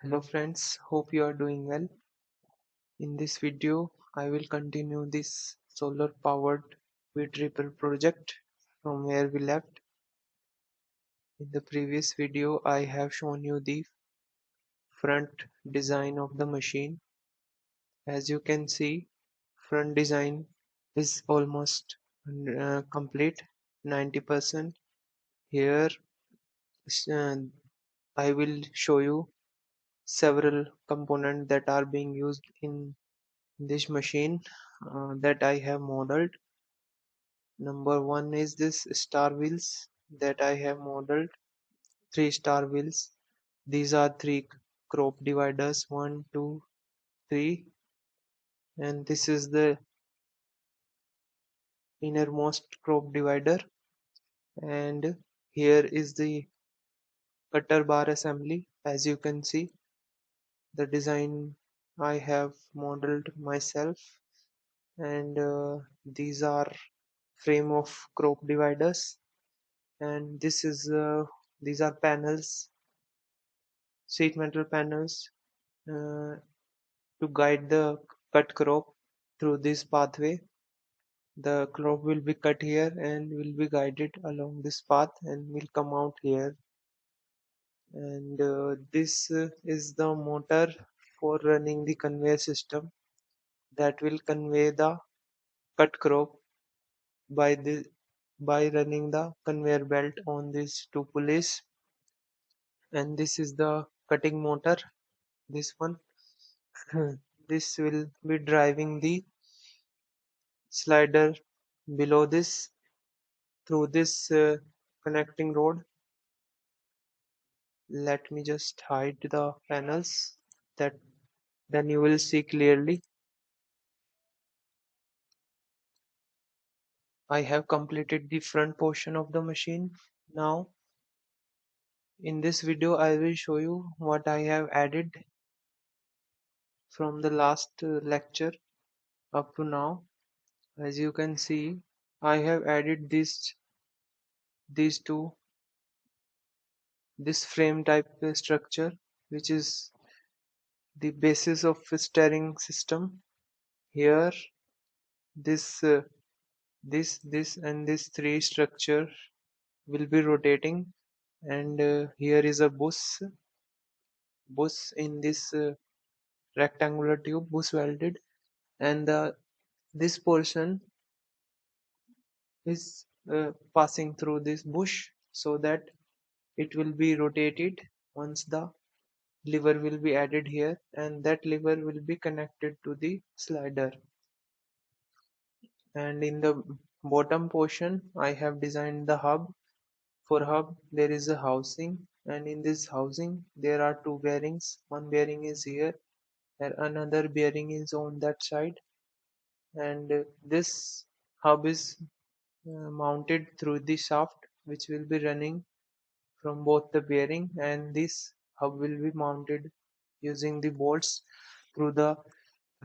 Hello friends, hope you are doing well. In this video, I will continue this solar powered wheat reaper project from where we left. In the previous video, I have shown you the front design of the machine. As you can see, front design is almost complete, 90%. Here, uh, I will show you several components that are being used in this machine that I have modeled. Number one is this star wheels that I have modeled, three star wheels. These are three crop dividers, one, two, three, and this is the innermost crop divider. And here is the cutter bar assembly. As you can see, the design I have modeled myself, and these are frame of crop dividers, and these are panels, sheet metal panels, uh, to guide the cut crop through this pathway. The crop will be cut here and will be guided along this path and will come out here. And this is the motor for running the conveyor system that will convey the cut crop by the by running the conveyor belt on these two pulleys. And this is the cutting motor, this one. This will be driving the slider below this through this connecting rod. Let me just hide the panels, that then you will see clearly. I have completed the front portion of the machine. Now in this video I will show you what I have added from the last lecture up to now. As you can see, I have added these two, this frame type structure, which is the basis of a steering system. Here, this and this three structure will be rotating, and here is a bush in this rectangular tube, bush welded, and this portion is passing through this bush so that it will be rotated once the lever will be added here, and that lever will be connected to the slider. And in the bottom portion I have designed the hub. For hub there is a housing, and in this housing there are two bearings. One bearing is here and another bearing is on that side, and this hub is mounted through the shaft which will be running from both the bearing, and this hub will be mounted using the bolts through the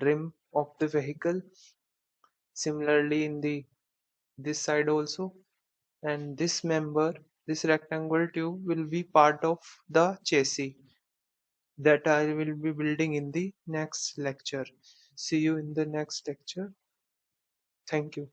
rim of the vehicle. Similarly in the this side also, and this member, this rectangular tube will be part of the chassis that I will be building in the next lecture. See you in the next lecture. Thank you.